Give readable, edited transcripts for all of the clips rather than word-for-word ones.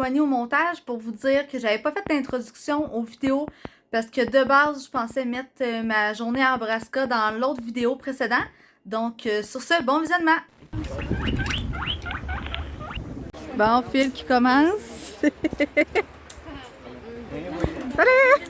pogné au montage pour vous dire que j'avais pas fait d'introduction aux vidéos parce que de base, je pensais mettre ma journée à Arborasca dans l'autre vidéo précédente. Donc, sur ce, bon visionnement! Bon, Phil qui commence. Salut!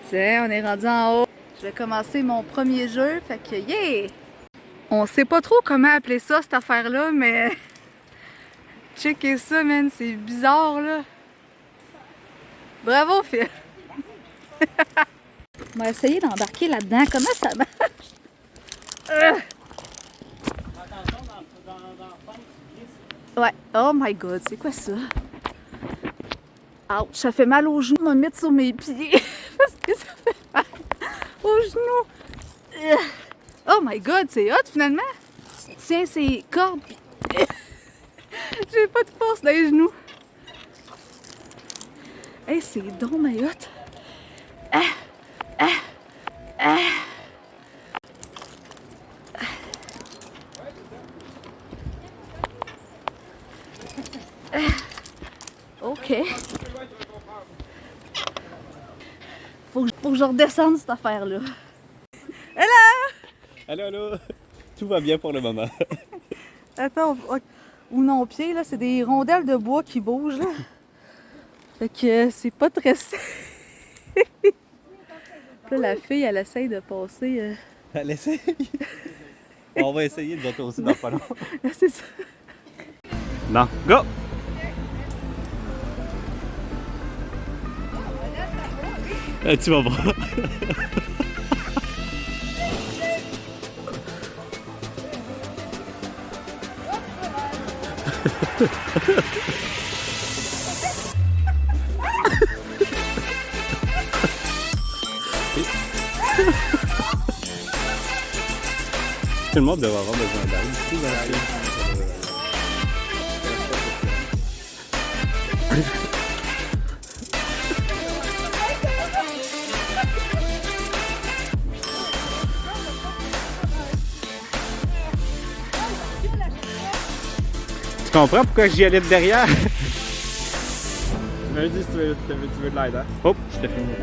Tiens, on est rendu en haut. Je vais commencer mon premier jeu, fait que yeah! On sait pas trop comment appeler ça, cette affaire-là, mais... Checkez ça, man, c'est bizarre, là. Bravo, Phil! On va essayer d'embarquer là-dedans. Comment ça marche? Ouais. Oh my god, c'est quoi ça? Ouch, ça fait mal aux genoux. Je vais me mettre sur mes pieds parce que ça fait mal aux genoux. Oh my god, c'est hot finalement. Tiens, ces cordes. J'ai pas de force dans les genoux. Hey, c'est donc mais hot. OK. Faut que je redescende cette affaire-là. Hello! Allô, allô! Tout va bien pour le moment. Attends, ou non pied, là, c'est des rondelles de bois qui bougent, là. Fait que c'est pas très safe. Là, la fille, elle essaye de passer. Elle essaye! On va essayer de l'autre aussi dans pas long. C'est ça. Non, go! Tu vas voir. Tout le monde devrait avoir besoin d'aide ici dans la ville. Tu comprends pourquoi j'y allais de derrière? Tu m'avais dit si tu veux de l'aide, hein? Oh, je t'ai fini.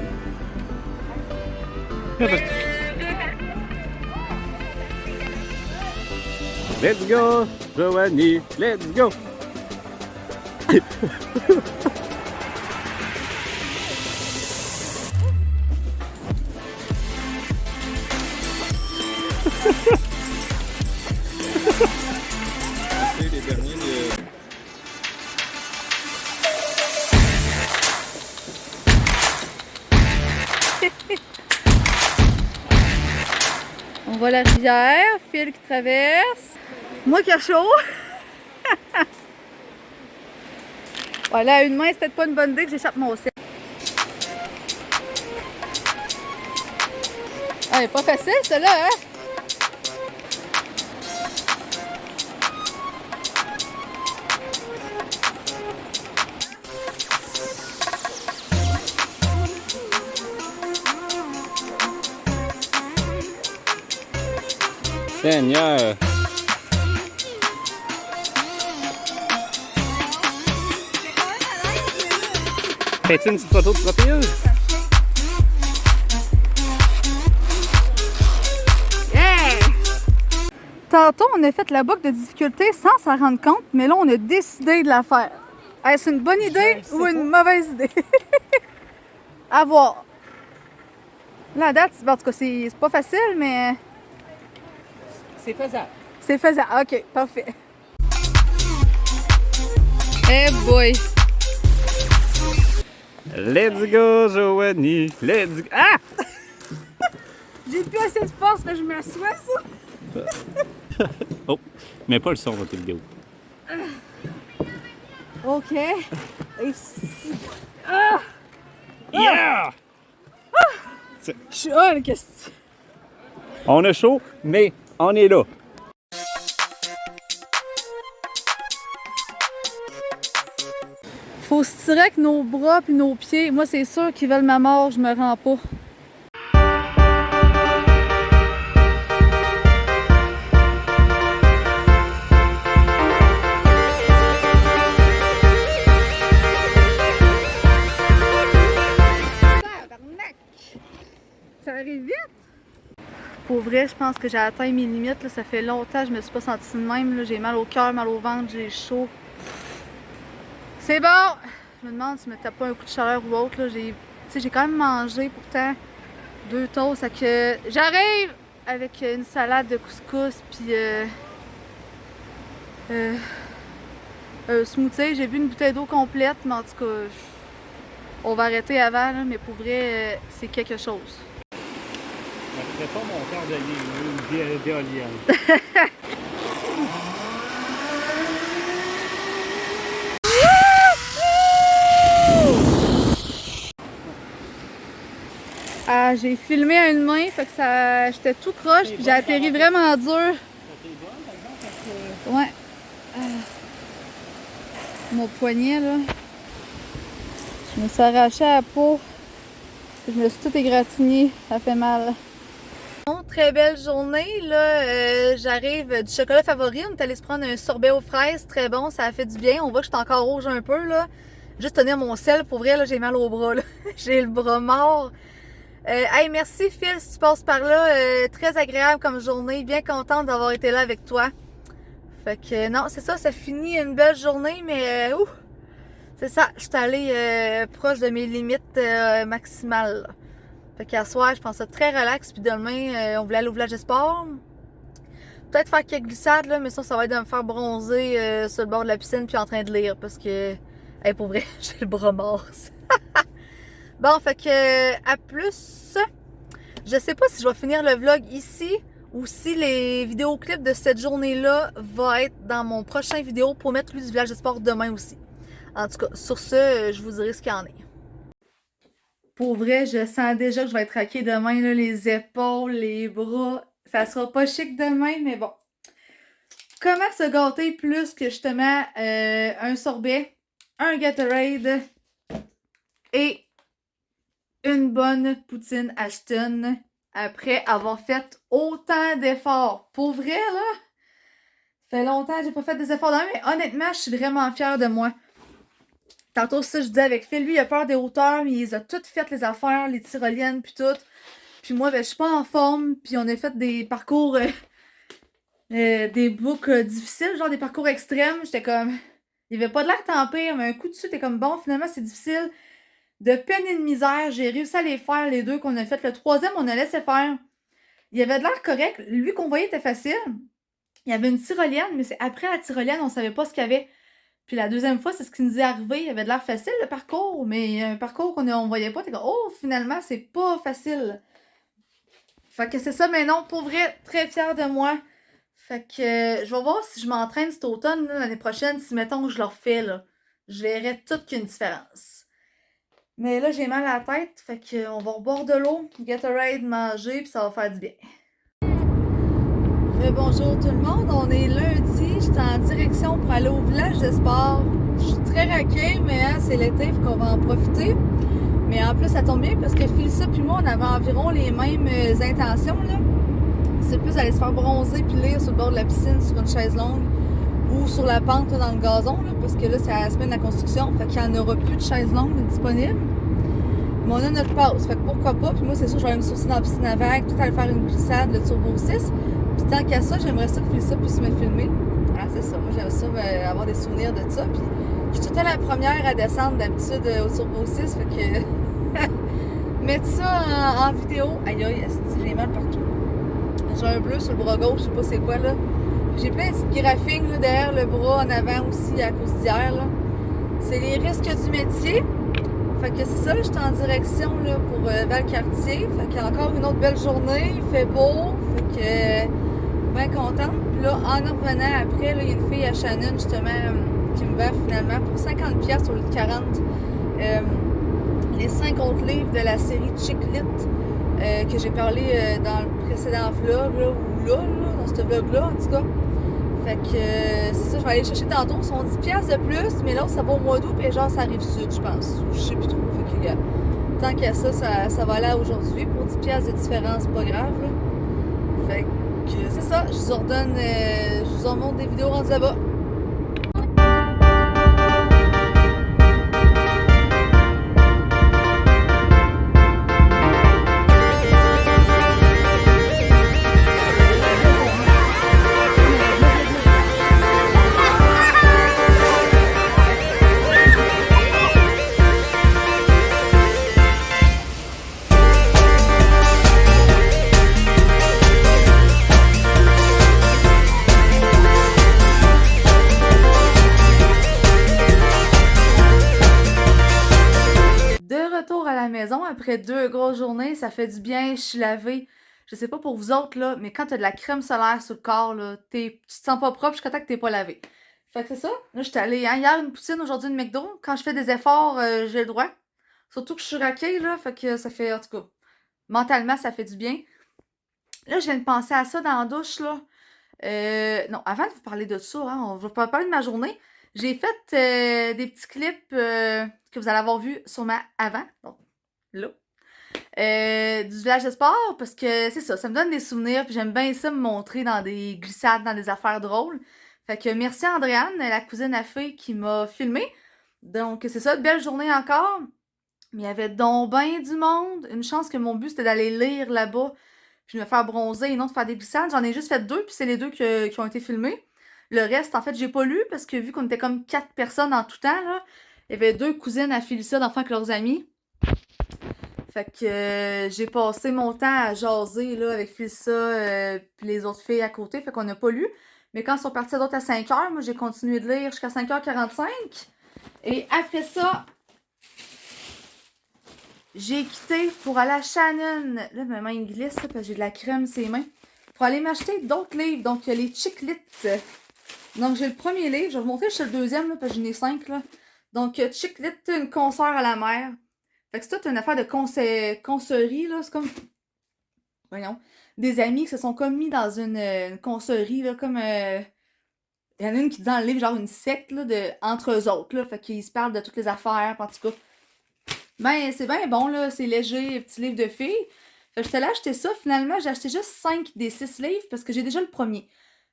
Let's go, Joanie, let's go! C'est les derniers de... On voit la rivière, Phil qui traverse. Moi qui a chaud. Voilà, à une main, c'est peut-être pas une bonne idée que j'échappe mon sel. Ah, elle est pas facile, celle-là, hein? Seigneur! Fais-tu une petite photo de protéuse? Yeah! Tantôt, on a fait la boucle de difficulté sans s'en rendre compte, mais là, on a décidé de la faire. Est-ce une bonne idée ou une mauvaise idée? À voir. La date, en tout cas, c'est pas facile, mais... C'est faisable. C'est faisable. OK, parfait. Eh boy! Let's go, Joanie! Let's go! Ah! J'ai plus assez de force, mais je m'assois, ça. Oh, mais pas le son dans tes vidéos. OK. Et si... Ah! Yeah! Je suis... Ah, qu'est-ce que... On a chaud, mais on est là. Faut se tirer avec nos bras puis nos pieds. Moi, c'est sûr qu'ils veulent ma mort, je me rends pas. ça arrive vite! Pour vrai, je pense que j'ai atteint mes limites. Là. Ça fait longtemps que je me suis pas sentie de même. J'ai mal au cœur, mal au ventre, j'ai chaud. C'est bon! Je me demande si je me tape pas un coup de chaleur ou autre. J'ai quand même mangé pourtant 2 toasts. Ça que j'arrive avec une salade de couscous puis un smoothie. J'ai bu une bouteille d'eau complète, mais en tout cas, on va arrêter avant. Là, mais pour vrai, c'est quelque chose. Je ferais pas mon cœur d'éolienne. Ah, j'ai filmé à une main, fait que ça, j'étais tout croche, puis j'ai atterri vraiment dur. Ouais. Mon poignet, là. Je me suis arraché à la peau. Je me suis tout égratigné. Ça fait mal. Très belle journée, là. J'arrive du chocolat favori. On est allé se prendre un sorbet aux fraises. Très bon, ça a fait du bien. On voit que je suis encore rouge un peu, là. Juste tenir mon sel. Pour vrai, là, j'ai mal au bras, là. J'ai le bras mort. Hey, merci Phil si tu passes par là. Très agréable comme journée. Bien contente d'avoir été là avec toi. Fait que non, c'est ça, ça finit une belle journée, mais c'est ça, je suis allée proche de mes limites maximales. Là. Fait qu'à soir, je pense ça très relax, puis demain, on voulait aller au village de sport. Peut-être faire quelques glissades, là, mais ça va être de me faire bronzer sur le bord de la piscine puis en train de lire, parce que, hey, pour vrai, j'ai le bras mort. Bon, fait que, à plus. Je sais pas si je vais finir le vlog ici, ou si les vidéoclips de cette journée-là vont être dans mon prochain vidéo pour mettre lui du village de sport demain aussi. En tout cas, sur ce, je vous dirai ce qu'il y en est. Pour vrai, je sens déjà que je vais être raquée demain, là, les épaules, les bras. Ça sera pas chic demain, mais bon. Comment se gâter plus que justement un sorbet, un Gatorade et une bonne poutine Ashton après avoir fait autant d'efforts. Pour vrai, là, ça fait longtemps que j'ai pas fait des efforts dans mais honnêtement, je suis vraiment fière de moi. Tantôt, ça, je disais avec Phil, lui, il a peur des hauteurs, mais il a toutes fait les affaires, les tyroliennes, puis tout. Puis moi, ben, je suis pas en forme, puis on a fait des parcours, des boucles difficiles, genre des parcours extrêmes. J'étais comme, il y avait pas de l'air tant pire, mais un coup dessus, t'es comme, bon, finalement, c'est difficile. De peine et de misère, j'ai réussi à les faire, les 2 qu'on a fait. Le 3e, on a laissé faire. Il avait de l'air correct. Lui qu'on voyait était facile. Il y avait une tyrolienne, mais c'est après la tyrolienne, on savait pas ce qu'il y avait. Puis la 2e fois, c'est ce qui nous est arrivé. Il avait de l'air facile, le parcours, mais un parcours qu'on voyait pas. T'es comme, oh, finalement, c'est pas facile. Fait que c'est ça, mais non, pour vrai, très fière de moi. Fait que je vais voir si je m'entraîne cet automne, l'année prochaine, si mettons que je le refais, là. Je verrai toute qu'une différence. Mais là, j'ai mal à la tête, fait qu'on va reboire de l'eau, Gatorade, manger, puis ça va faire du bien. Bonjour tout le monde, on est lundi, je suis en direction pour aller au village de sport. Je suis très raquée, mais hein, c'est l'été, faut qu'on va en profiter. Mais en plus, ça tombe bien parce que Philissa puis moi, on avait environ les mêmes intentions. C'est plus aller se faire bronzer puis lire sur le bord de la piscine, sur une chaise longue ou sur la pente dans le gazon, là, parce que là, c'est la semaine de la construction, fait qu'il n'y en aura plus de chaise longue disponible. Mais on a notre passe, fait que pourquoi pas. Puis moi, c'est sûr, je vais aller me sourcer dans la piscine à vagues, tout aller faire une glissade, le Turbo 6. Puis tant qu'à ça, j'aimerais ça que Philissa puisse me filmer. Ah, c'est ça. Moi, j'aime ça, avoir des souvenirs de ça. Puis je suis tout à la première à descendre d'habitude au Turbo 6, fait que mettre ça en vidéo. Aïe aïe, j'ai mal partout. J'ai un bleu sur le bras gauche, je sais pas c'est quoi là. J'ai plein de petites graphines là, derrière le bras, en avant aussi, à cause d'hier. C'est les risques du métier. Fait que c'est ça, là, je suis en direction là, pour Valcartier. Fait qu'il y a encore une autre belle journée, il fait beau. Fait que bien contente. Puis là, en revenant après, il y a une fille à Shannon justement qui me vend finalement pour 50$ au lieu de 40. Les 5 autres livres de la série Chick Lit que j'ai parlé dans le précédent vlog, là, ou là, dans ce vlog-là en tout cas. Fait que c'est ça, je vais aller chercher tantôt. Ils sont 10$ de plus, mais là, ça va au mois d'août, puis genre, ça arrive sud, je pense. Je sais plus trop. Fait que, tant qu'à ça, ça va aller aujourd'hui. Pour 10$ de différence, c'est pas grave. Là. Fait que c'est ça, je vous ordonne, je vous en montre des vidéos rendues là-bas. après 2 grosses journées, ça fait du bien, je suis lavée. Je sais pas pour vous autres, là, mais quand t'as de la crème solaire sur le corps, là, tu te sens pas propre jusqu'à temps que t'es pas lavé. Fait que c'est ça. Là, j'étais allée hier une poutine, aujourd'hui une McDo. Quand je fais des efforts, j'ai le droit. Surtout que je suis raquée, là, fait que ça fait, en tout cas, mentalement, ça fait du bien. Là, je viens de penser à ça dans la douche, là. Non, avant de vous parler de ça, hein, on va parler de ma journée. J'ai fait des petits clips que vous allez avoir vus sûrement avant. Donc, là. Du village de sport, parce que c'est ça, ça me donne des souvenirs, puis j'aime bien ça me montrer dans des glissades, dans des affaires drôles. Fait que merci à Andréane, la cousine à Fée, qui m'a filmé. Donc, c'est ça, de belle journée encore. Mais il y avait donc ben du monde. Une chance que mon but, c'était d'aller lire là-bas, puis de me faire bronzer et non de faire des glissades. J'en ai juste fait 2, puis c'est les 2 qui ont été filmés. Le reste, en fait, j'ai pas lu, parce que vu qu'on était comme 4 personnes en tout temps, là, il y avait 2 cousines à Félissa d'enfants avec leurs amis. Fait que j'ai passé mon temps à jaser là, avec Félissa puis les autres filles à côté, fait qu'on n'a pas lu. Mais quand ils sont partis d'autres à 5h, moi j'ai continué de lire jusqu'à 5h45. Et après ça, j'ai quitté pour aller à Shannon. Là, ma main glisse parce que j'ai de la crème sur les mains. Pour aller m'acheter d'autres livres. Donc, il y a les Chick-Lit. Donc, j'ai le premier livre. Je vais vous montrer, je suis le deuxième, là, parce que j'en ai 5. Là. Donc, Chick-Lit, une consoeur à la mer. Fait que c'est toute une affaire de concerie, là. C'est comme. Voyons. Des amis qui se sont comme mis dans une concerie, là, comme. Il y en a une qui dit dans le livre, genre une secte, là, entre eux autres, là. Fait qu'ils se parlent de toutes les affaires, en tout cas. Ben, c'est bien bon, là. C'est léger, petit livre de filles. Fait que j'étais allée acheter ça. Finalement, j'ai acheté juste 5 des 6 livres parce que j'ai déjà le premier.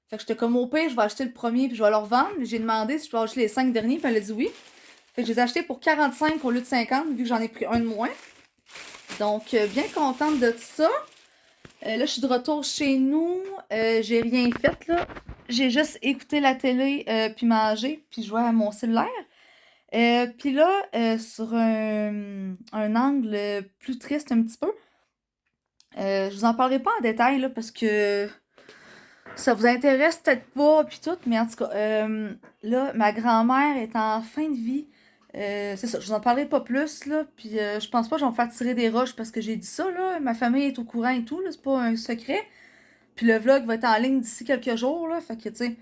Fait que j'étais comme au pire, je vais acheter le premier puis je vais le revendre. J'ai demandé si je peux acheter les 5 derniers, puis elle a dit oui. Fait que je les ai achetés pour 45 au lieu de 50, vu que j'en ai pris un de moins. Donc, bien contente de ça. Là, je suis de retour chez nous. J'ai rien fait, là. J'ai juste écouté la télé, puis mangé, puis joué à mon cellulaire. Puis là, sur un angle plus triste un petit peu, je vous en parlerai pas en détail, là, parce que ça vous intéresse peut-être pas, puis tout, mais en tout cas, là, ma grand-mère est en fin de vie. C'est ça, je vous en parlerai pas plus, là, puis je pense pas que je vais me faire tirer des roches parce que j'ai dit ça, là. Ma famille est au courant et tout, là, c'est pas un secret. Puis le vlog va être en ligne d'ici quelques jours, là, fait que, tu sais.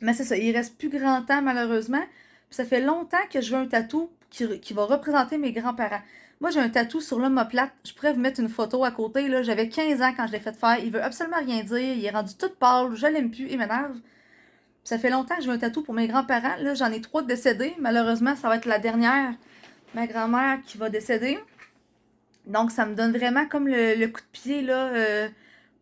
Mais c'est ça, il reste plus grand temps, malheureusement. Puis ça fait longtemps que je veux un tatou qui va représenter mes grands-parents. Moi, j'ai un tatou sur l'omoplate. Je pourrais vous mettre une photo à côté, là. J'avais 15 ans quand je l'ai fait faire. Il veut absolument rien dire. Il est rendu tout pâle. Je l'aime plus. Il m'énerve. Ça fait longtemps que je veux un tatou pour mes grands-parents. Là, j'en ai 3 décédés. Malheureusement, ça va être la dernière, ma grand-mère, qui va décéder. Donc, ça me donne vraiment comme le coup de pied, là,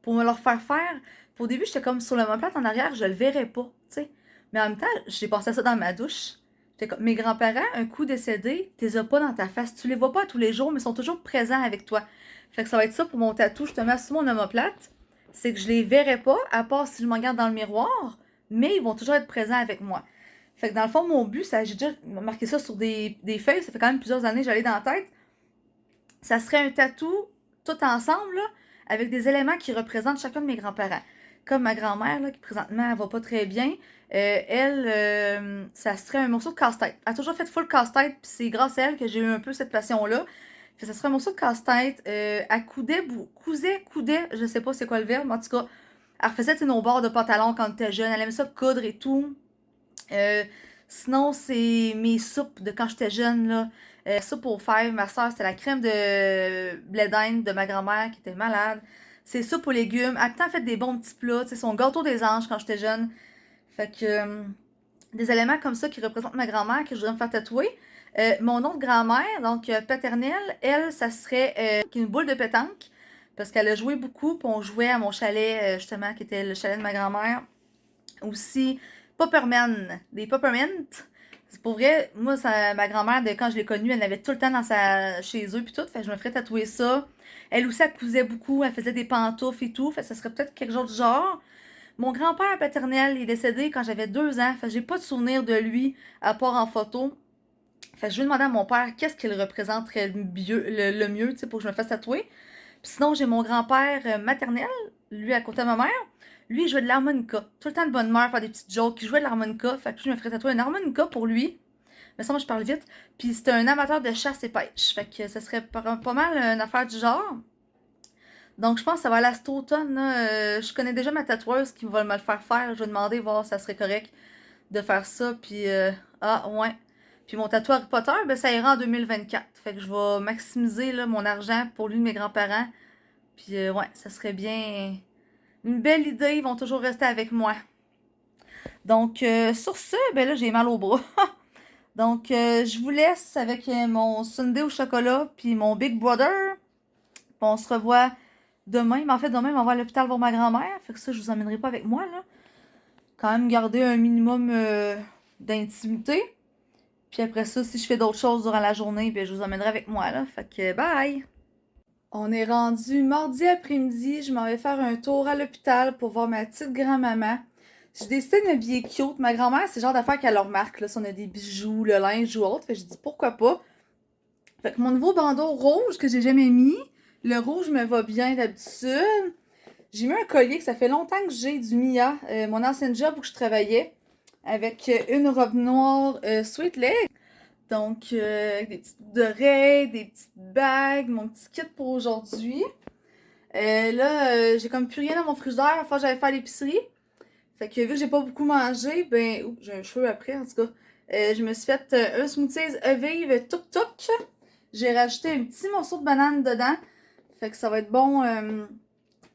pour me leur faire faire. Puis au début, j'étais comme sur l'omoplate en arrière, je le verrais pas, tu sais. Mais en même temps, j'ai passé ça dans ma douche. J'étais comme, mes grands-parents, un coup décédé, t'es as pas dans ta face. Tu les vois pas tous les jours, mais ils sont toujours présents avec toi. Fait que ça va être ça pour mon tatou, justement, sur mon omoplate. C'est que je les verrai pas, à part si je me regarde dans le miroir, mais ils vont toujours être présents avec moi. Fait que dans le fond, mon but, ça, j'ai déjà marqué ça sur des feuilles, ça fait quand même plusieurs années que j'allais dans la tête. Ça serait un tatou, tout ensemble, là, avec des éléments qui représentent chacun de mes grands-parents. Comme ma grand-mère, là, qui présentement, elle va pas très bien. Elle, ça serait un morceau de casse-tête. Elle a toujours fait full casse-tête, puis c'est grâce à elle que j'ai eu un peu cette passion-là. Puis ça serait un morceau de casse-tête. Elle coudait, je sais pas c'est quoi le verbe, mais en tout cas, elle refaisait nos bords de pantalon quand elle était jeune. Elle aimait ça coudre et tout. Sinon, c'est mes soupes de quand j'étais jeune, là. Soupe aux fèves, ma soeur, c'était la crème de blé d'Inde de ma grand-mère qui était malade. C'est soupe aux légumes. Elle a tout le temps fait des bons petits plats. C'est son gâteau des anges quand j'étais jeune. Fait que des éléments comme ça qui représentent ma grand-mère que je voudrais me faire tatouer. Mon autre grand-mère, donc paternelle, elle, ça serait une boule de pétanque. Parce qu'elle a joué beaucoup, puis on jouait à mon chalet, justement, qui était le chalet de ma grand-mère. Aussi, Popperman, des Poppermint. C'est pour vrai, moi, ma grand-mère, quand je l'ai connue, elle l'avait tout le temps chez eux, puis tout. Fait que je me ferais tatouer ça. Elle aussi, elle cousait beaucoup, elle faisait des pantoufles et tout. Fait que ça serait peut-être quelque chose du genre. Mon grand-père paternel est décédé quand j'avais 2 ans. Fait que j'ai pas de souvenir de lui, à part en photo. Fait que je vais demander à mon père qu'est-ce qu'il représenterait le mieux, tu sais, pour que je me fasse tatouer. Puis sinon, j'ai mon grand-père maternel, lui à côté de ma mère. Lui, il jouait de l'harmonica. Tout le temps de bonne humeur, faire des petites jokes. Il jouait de l'harmonica. Fait que je me ferais tatouer une harmonica pour lui. Mais ça, moi, je parle vite. Puis c'est un amateur de chasse et pêche. Fait que ça serait pas mal une affaire du genre. Donc, je pense que ça va aller à cet automne, là. Je connais déjà ma tatoueuse qui va me le faire faire. Je vais demander, voir si ça serait correct de faire ça. Puis, ah, ouais. Puis mon tatou Harry Potter, ben, ça ira en 2024. Fait que je vais maximiser là, mon argent pour lui de mes grands-parents. Puis, ouais, ça serait bien une belle idée. Ils vont toujours rester avec moi. Donc, sur ce, ben là, j'ai mal au bras. Donc, je vous laisse avec mon sundae au chocolat puis mon Big Brother. On se revoit demain. Mais en fait, demain, on va à l'hôpital voir ma grand-mère. Fait que ça, je vous emmènerai pas avec moi, là. Quand même garder un minimum d'intimité. Puis après ça, si je fais d'autres choses durant la journée, ben, je vous emmènerai avec moi, là. Fait que, bye! On est rendu mardi après-midi. Je m'en vais faire un tour à l'hôpital pour voir ma petite grand-maman. J'ai décidé de m'habiller cute. Ma grand-mère, c'est le genre d'affaires qu'elle leur marque, là. Si on a des bijoux, le linge ou autre. Fait que je dis pourquoi pas. Fait que mon nouveau bandeau rouge que j'ai jamais mis. Le rouge me va bien d'habitude. J'ai mis un collier que ça fait longtemps que j'ai du Mia, mon ancien job où je travaillais, avec une robe noire sweet leg. Donc, des petites boucles d'oreilles, des petites bagues, mon petit kit pour aujourd'hui. Là, j'ai comme plus rien dans mon frigidaire, il faut que j'aille faire l'épicerie. Fait que vu que j'ai pas beaucoup mangé, ben, oups, j'ai un cheveu après en tout cas. Je me suis fait un smoothies Evive Tuk Tuk. J'ai rajouté un petit morceau de banane dedans. Fait que ça va être bon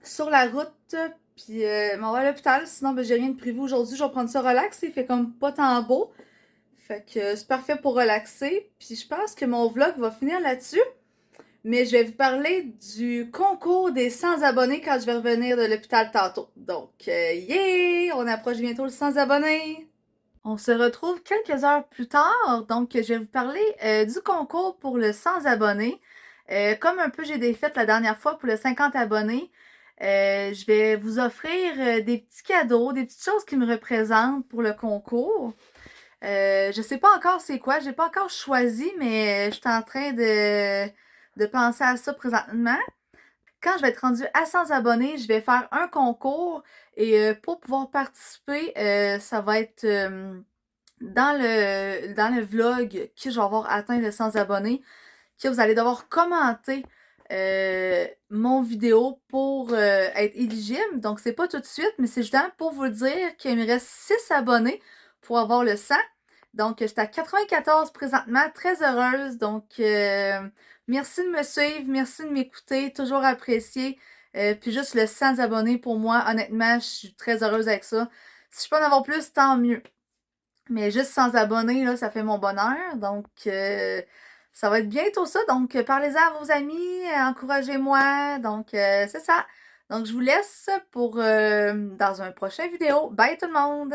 sur la route. Puis m'en va à l'hôpital. Sinon, ben, j'ai rien de prévu aujourd'hui. Je vais prendre ça relax. Il fait comme pas tant beau. Fait que c'est parfait pour relaxer. Puis je pense que mon vlog va finir là-dessus. Mais je vais vous parler du concours des 100 abonnés quand je vais revenir de l'hôpital tantôt. Donc, yeah! On approche bientôt le 100 abonnés. On se retrouve quelques heures plus tard. Donc, je vais vous parler du concours pour le 100 abonnés. Comme un peu j'ai défait la dernière fois pour le 50 abonnés, je vais vous offrir des petits cadeaux, des petites choses qui me représentent pour le concours. Je sais pas encore c'est quoi, j'ai pas encore choisi, mais je suis en train de penser à ça présentement. Quand je vais être rendue à 100 abonnés, je vais faire un concours et pour pouvoir participer, ça va être dans le vlog que je vais avoir atteint le 100 abonnés, que vous allez devoir commenter mon vidéo pour être éligible. Donc, c'est pas tout de suite, mais c'est justement pour vous dire qu'il me reste 6 abonnés pour avoir le 100. Donc, j'étais à 94 présentement, très heureuse. Donc, merci de me suivre, merci de m'écouter, toujours apprécié. Puis juste le 100 abonnés pour moi, honnêtement, je suis très heureuse avec ça. Si je peux en avoir plus, tant mieux. Mais juste 100 abonnés, là, ça fait mon bonheur. Donc, ça va être bientôt ça. Donc, parlez-en à vos amis, encouragez-moi. Donc, c'est ça. Donc, je vous laisse pour dans un prochain vidéo. Bye tout le monde!